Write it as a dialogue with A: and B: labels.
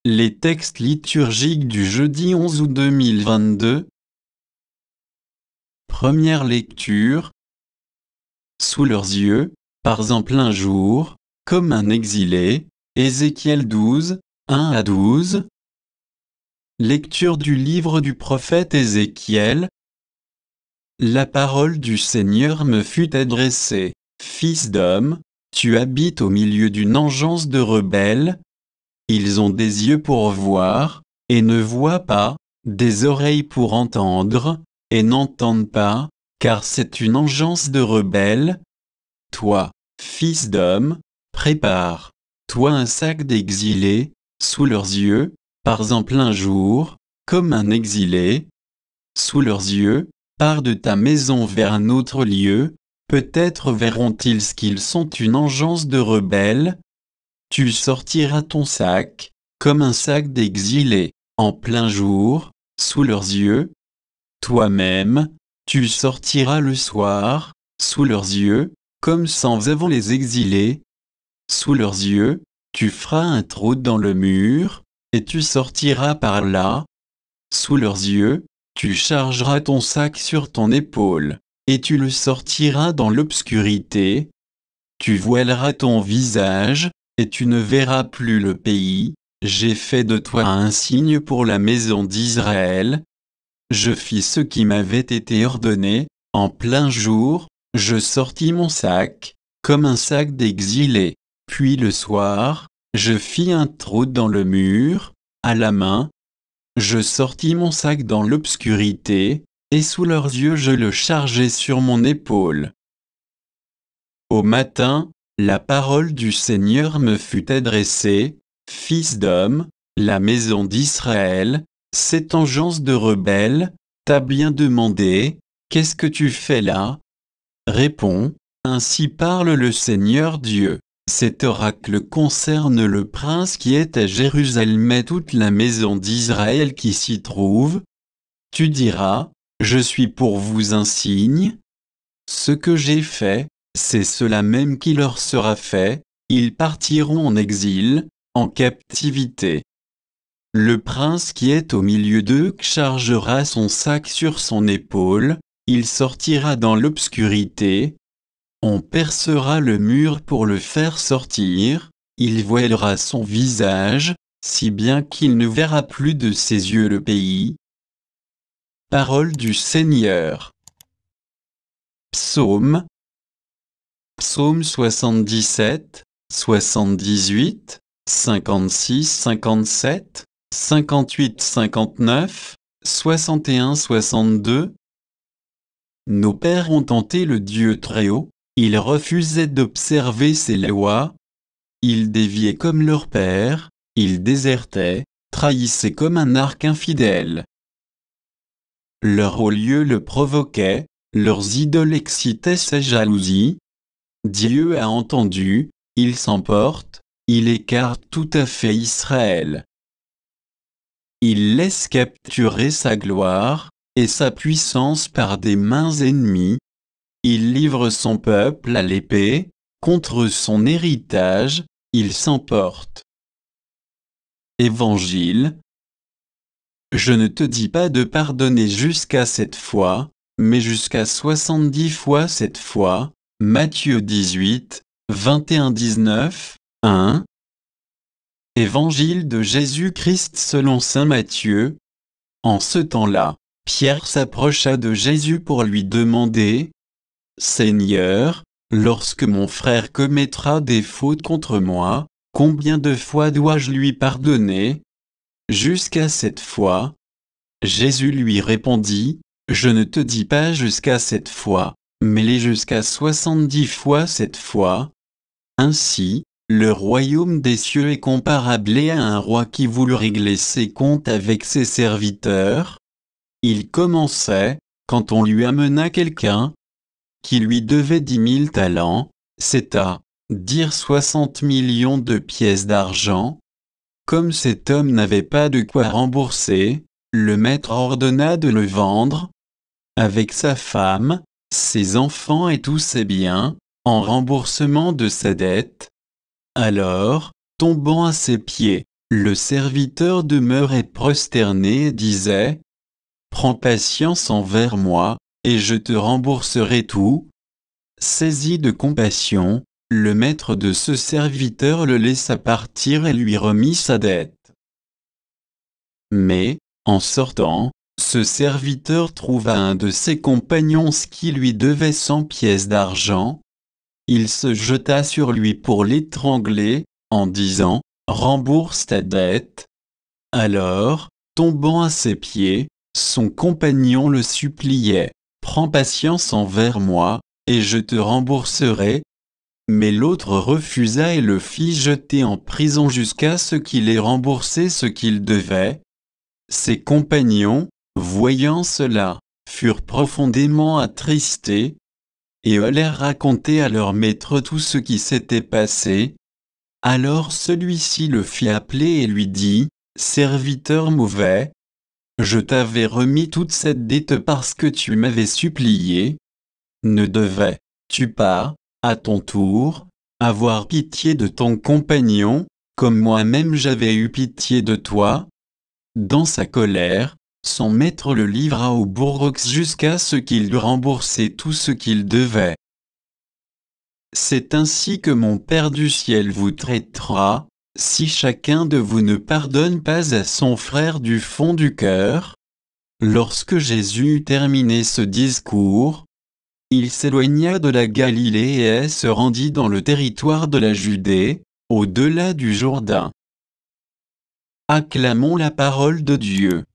A: Les textes liturgiques du jeudi 11 août 2022. Première lecture. Sous leurs yeux, pars en plein jour, comme un exilé. Ézéchiel 12, 1 à 12. Lecture du livre du prophète Ézéchiel. La parole du Seigneur me fut adressée. Fils d'homme, tu habites au milieu d'une engeance de rebelles. Ils ont des yeux pour voir, et ne voient pas, des oreilles pour entendre, et n'entendent pas, car c'est une engeance de rebelles. Toi, fils d'homme, prépare-toi un sac d'exilés, sous leurs yeux, pars en plein jour, comme un exilé. Sous leurs yeux, pars de ta maison vers un autre lieu, peut-être verront-ils qu'ils sont une engeance de rebelles. Tu sortiras ton sac, comme un sac d'exilés, en plein jour, sous leurs yeux. Toi-même, tu sortiras le soir, sous leurs yeux, comme sans avant les exilés. Sous leurs yeux, tu feras un trou dans le mur, et tu sortiras par là. Sous leurs yeux, tu chargeras ton sac sur ton épaule, et tu le sortiras dans l'obscurité. Tu voileras ton visage, et tu ne verras plus le pays. J'ai fait de toi un signe pour la maison d'Israël. Je fis ce qui m'avait été ordonné, en plein jour, je sortis mon sac, comme un sac d'exilé. Puis le soir, je fis un trou dans le mur, à la main. Je sortis mon sac dans l'obscurité, et sous leurs yeux je le chargeai sur mon épaule. Au matin, la parole du Seigneur me fut adressée. Fils d'homme, la maison d'Israël, cette engeance de rebelles, t'a bien demandé, qu'est-ce que tu fais là? Réponds, ainsi parle le Seigneur Dieu. Cet oracle concerne le prince qui est à Jérusalem et toute la maison d'Israël qui s'y trouve. Tu diras, je suis pour vous un signe. Ce que j'ai fait, c'est cela même qui leur sera fait, ils partiront en exil, en captivité. Le prince qui est au milieu d'eux chargera son sac sur son épaule, il sortira dans l'obscurité. On percera le mur pour le faire sortir, il voilera son visage, si bien qu'il ne verra plus de ses yeux le pays. Parole du Seigneur. Psaume. Psaume 77, 78, 56, 57, 58, 59, 61, 62. Nos pères ont tenté le Dieu Très-Haut, ils refusaient d'observer ses lois. Ils déviaient comme leur père, ils désertaient, trahissaient comme un arc infidèle. Leur haut lieu le provoquait, leurs idoles excitaient sa jalousie. Dieu a entendu, il s'emporte, il écarte tout à fait Israël. Il laisse capturer sa gloire, et sa puissance par des mains ennemies. Il livre son peuple à l'épée, contre son héritage, il s'emporte. Évangile. Je ne te dis pas de pardonner jusqu'à 7 fois, mais jusqu'à 70 fois 7 fois. Matthieu 18, 21-19, 1. Évangile de Jésus-Christ selon saint Matthieu. En ce temps-là, Pierre s'approcha de Jésus pour lui demander : Seigneur, lorsque mon frère commettra des fautes contre moi, combien de fois dois-je lui pardonner? Jusqu'à 7 fois. Jésus lui répondit : Je ne te dis pas jusqu'à 7 fois, mais les jusqu'à 70 fois 7 fois. Ainsi, le royaume des cieux est comparable à un roi qui voulut régler ses comptes avec ses serviteurs. Il commençait, quand on lui amena quelqu'un qui lui devait 10 000 talents, c'est-à-dire 60 millions de pièces d'argent. Comme cet homme n'avait pas de quoi rembourser, le maître ordonna de le vendre, avec sa femme, ses enfants et tous ses biens, en remboursement de sa dette. Alors, tombant à ses pieds, Le serviteur demeurait prosterné et disait: Prends patience envers moi, et je te rembourserai tout. Saisi de compassion, le maître de ce serviteur le laissa partir et lui remit sa dette. Mais, en sortant, ce serviteur trouva un de ses compagnons qui lui devait 100 pièces d'argent. Il se jeta sur lui pour l'étrangler, en disant: Rembourse ta dette. Alors, tombant à ses pieds, son compagnon le suppliait: Prends patience envers moi, et je te rembourserai. Mais l'autre refusa et le fit jeter en prison jusqu'à ce qu'il ait remboursé ce qu'il devait. Ses compagnons, voyant cela, furent profondément attristés, et allèrent raconter à leur maître tout ce qui s'était passé. Alors celui-ci le fit appeler et lui dit: Serviteur mauvais, je t'avais remis toute cette dette parce que tu m'avais supplié. Ne devais-tu pas, à ton tour, avoir pitié de ton compagnon, comme moi-même j'avais eu pitié de toi? Dans sa colère, son maître le livra au bourreau jusqu'à ce qu'il lui remboursait tout ce qu'il devait. C'est ainsi que mon Père du ciel vous traitera, si chacun de vous ne pardonne pas à son frère du fond du cœur. Lorsque Jésus eut terminé ce discours, il s'éloigna de la Galilée et se rendit dans le territoire de la Judée, au-delà du Jourdain. Acclamons la parole de Dieu.